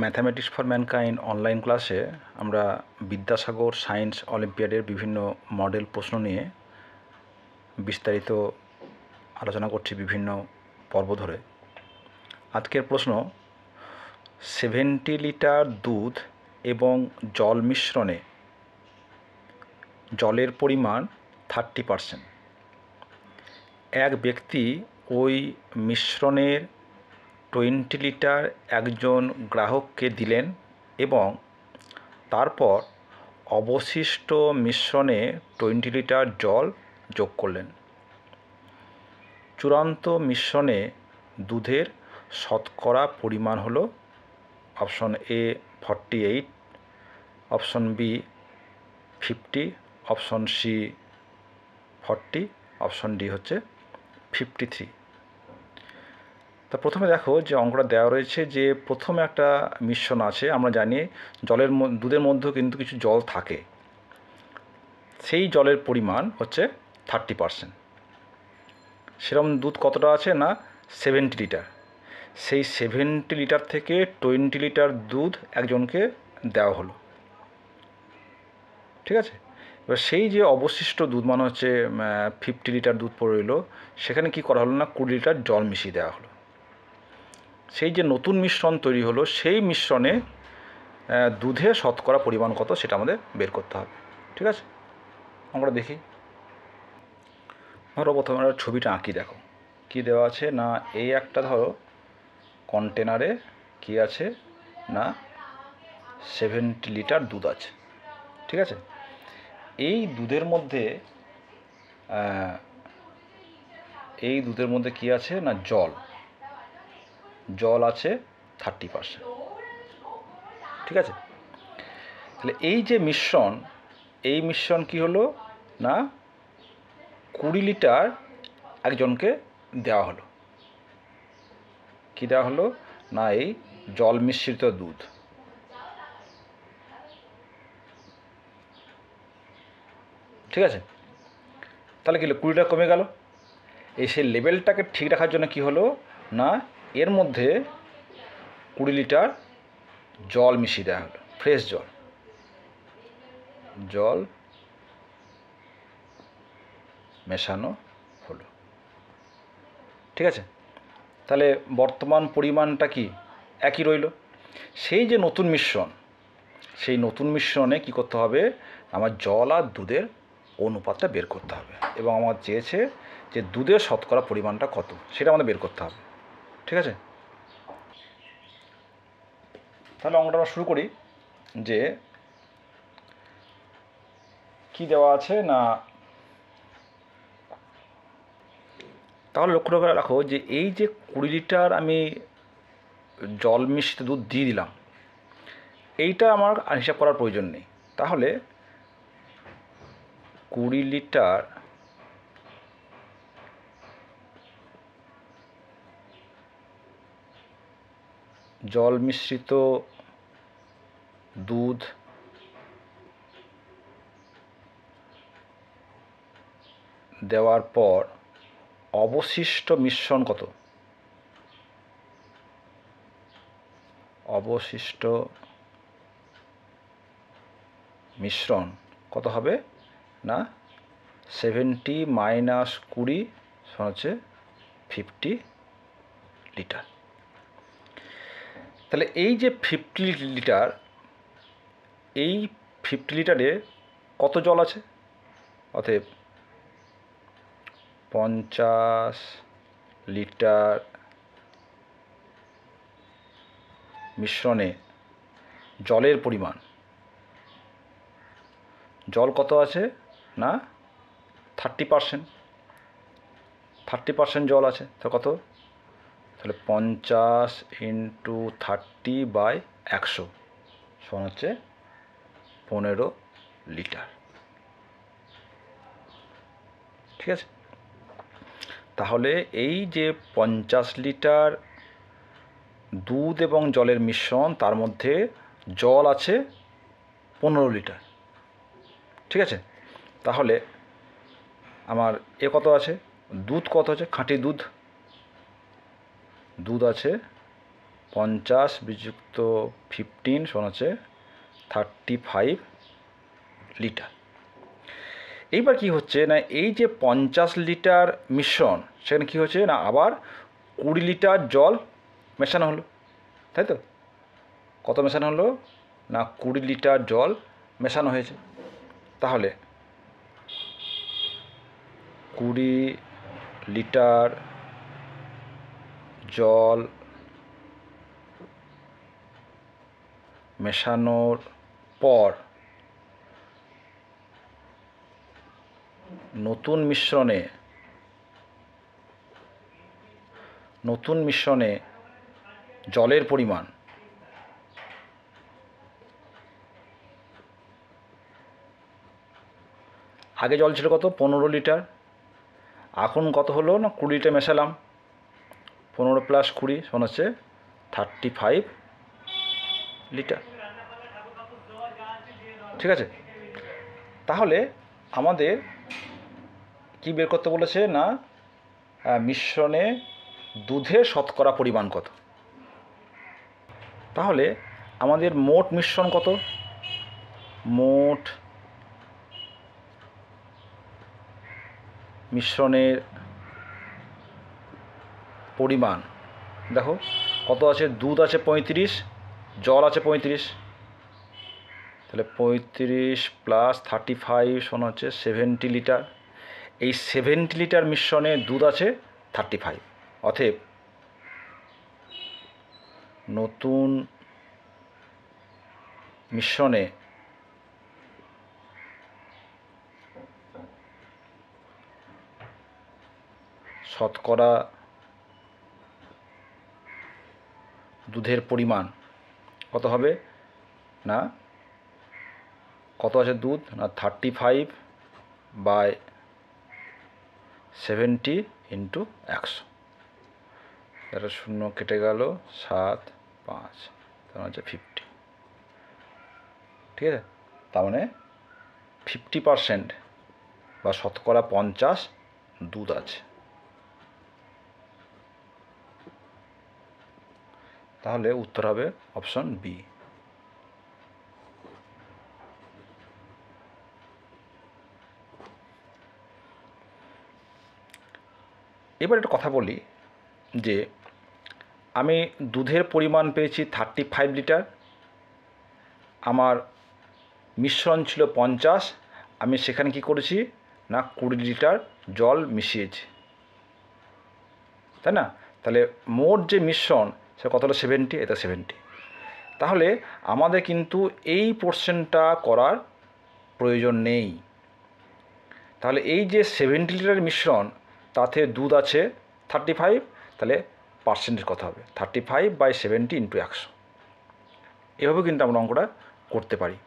Mathematics for mankind online ক্লাসে আমরা Vidyasagar science অলিম্পিয়াডের বিভিন্ন মডেল প্রশ্ন নিয়ে বিস্তারিত আলোচনা করছি বিভিন্ন পর্ব ধরে। আজকের প্রশ্ন, 70 লিটার দুধ এবং জল মিশ্রণে জলের পরিমাণ 30%। এক ব্যক্তি ওই মিশ্রণের 20 লিটার একজন গ্রাহককে দিলেন এবং তারপর অবশিষ্ট মিশ্রণে 20 লিটার জল যোগ করলেন। চূড়ান্ত মিশ্রণে দুধের শতকরা পরিমাণ হলো option A 48, option B 50, option C 40, option D হচ্ছে 53। তা প্রথমে দেখো যে অঙ্কটা দেওয়া রয়েছে যে প্রথমে একটা মিশ্রণ আছে, আমরা জানি দুধের মধ্যেও কিন্তু কিছু জল থাকে, সেই জলের পরিমাণ হচ্ছে 30%। সেরকম দুধ কতটা আছে না 70 লিটার। সেই 70 লিটার থেকে 20 লিটার দুধ একজনকে দেওয়া হলো, ঠিক আছে। এবার সেই যে অবশিষ্ট দুধ মানে হচ্ছে 50 লিটার দুধ পড়ে রইলো, সেখানে কি করা হলো না 20 লিটার জল মিশিয়ে দেওয়া হলো। সেই যে নতুন মিশ্রণ তৈরি হলো, সেই মিশ্রণে দুধের শতকরা পরিমাণ কত সেটা আমাদের বের করতে হবে, ঠিক আছে। আমরা দেখি, ধরো প্রথমে আমরা ছবিটা আঁকি। দেখো কি দেওয়া আছে না, এই একটা ধরো কন্টেনারে কি আছে না 70 লিটার দুধ আছে, ঠিক আছে। এই দুধের মধ্যে কি আছে না জল আছে 30%, ঠিক আছে। তাহলে এই যে মিশ্রণ কি হলো না 20 লিটার একজনকে দেওয়া হলো। কি দেওয়া হলো না এই জল মিশ্রিত দুধ, ঠিক আছে। তাহলে কি হলো 20 লিটার কমে গেল। এই সেই লেভেলটাকে ঠিক রাখার জন্য কি হলো না এর মধ্যে 20 লিটার জল মিশিয়ে দেওয়া হলো, ফ্রেশ জল মেশানো হলো, ঠিক আছে। তাহলে বর্তমান পরিমাণটা কি একই রইল। সেই যে নতুন মিশ্রণে কি করতে হবে, আমার জল আর দুধের অনুপাতটা বের করতে হবে এবং আমার চেয়েছে যে দুধের শতকরা পরিমাণটা কত সেটা আমাদের বের করতে হবে, ঠিক আছে। তাহলে অঙ্কটা আমরা শুরু করি। যে কি দেওয়া আছে না, তাহলে লক্ষ্য করে রাখো যে এই যে 20 লিটার আমি জল মিশ্রিত দুধ দিয়ে দিলাম, এইটা আমার হিসাব করার প্রয়োজন নেই। তাহলে 20 লিটার জল মিশ্রিত দুধ দেওয়ার পর অবশিষ্ট মিশ্রণ কত, হবে না 70 - 20 হচ্ছে 50 লিটার। তাহলে এই যে 50 লিটার, এই 50 লিটারে কত জল আছে, অতএব 50 লিটার মিশ্রণে জলের পরিমাণ, জল কত আছে না 30% জল আছে। তো কত, তাহলে 50 × 30/100 সমান হচ্ছে 15 লিটার, ঠিক আছে। তাহলে এই যে 50 লিটার দুধ এবং জলের মিশ্রণ, তার মধ্যে জল আছে 15 লিটার, ঠিক আছে। তাহলে আমার কত আছে, দুধ কত আছে, খাঁটি দুধ আছে 50 বিযুক্ত 15 সমান হচ্ছে 35 লিটার। এইবার কি হচ্ছে না, এই যে 50 লিটার মিশ্রণ, সেখানে কি হচ্ছে না আবার 20 লিটার জল মেশানো হলো, তাই তো? কত মেশানো হলো না 20 লিটার জল মেশানো হয়েছে। তাহলে 20 লিটার জল মেশানোর পর নতুন মিশ্রণে জলের পরিমাণ আগে জল ছিল কত 15 লিটার, এখন কত হলো না 20 লিটার মেশালাম, 15 + 20 সমান হচ্ছে 35 লিটার। ঠিক আছে, তাহলে আমাদের কি বের করতে বলেছে না মিশ্রণে দুধের শতকরা পরিমাণ কত। তাহলে আমাদের মোট মিশ্রণ কত, মোট মিশ্রণের পরিমাণ দেখো কত আছে, দুধ আছে 35, জল আছে 35, তাহলে 35 + 35 সমান হচ্ছে 70 লিটার। এই 70 লিটার মিশ্রণে দুধ আছে 35, অতএব নতুন মিশ্রণে শতকরা দুধের পরিমাণ কত হবে না, কত আছে দুধ না 35/70 × 100, এটা 0 কেটে গেল, 7 5, তার হচ্ছে 50। ঠিক আছে, তার মানে 50% বা শতকরা 50 দুধ আছে। তাহলে উত্তর হবে অপশন বি। এবার একটা কথা বলি যে আমি দুধের পরিমাণ পেয়েছি 35 লিটার, আমার মিশ্রণ ছিল 50, আমি সেখানে কি করেছি না 20 লিটার জল মিশিয়েছি, তাই না? তাহলে মোট যে মিশ্রণ সে কত হলো 70, এটা 70। তাহলে আমাদের কিন্তু এই পোর্শনটা করার প্রয়োজন নেই। তাহলে এই যে 70 লিটার মিশ্রণ, তাতে দুধ আছে 35, তাহলে পার্সেন্টেজ কত হবে 35/70 × 100। এভাবে কিন্তু আমরা অঙ্কটা করতে পারি।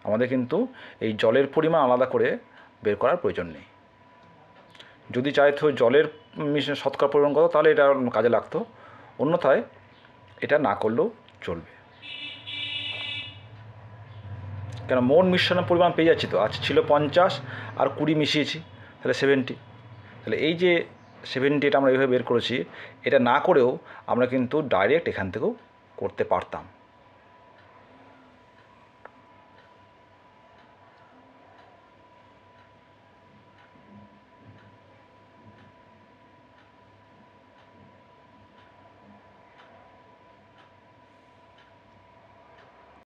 আমাদের কিন্তু এই জলের পরিমাণ আলাদা করে বের করার প্রয়োজন নেই। যদি চাইতো জলের শতকরা পরিমাণ কত, তাহলে এটা কাজে লাগতো, অন্যথায় এটা না করলেও চলবে। কেন মোট মিশ্রণের পরিমাণ পেয়ে যাচ্ছি তো, আচ্ছা ছিল 50 আর 20 মিশিয়েছি, তাহলে 70। তাহলে এই যে 70 এটা আমরা এইভাবে বের করেছি, এটা না করেও আমরা কিন্তু ডাইরেক্ট এখান থেকেও করতে পারতাম।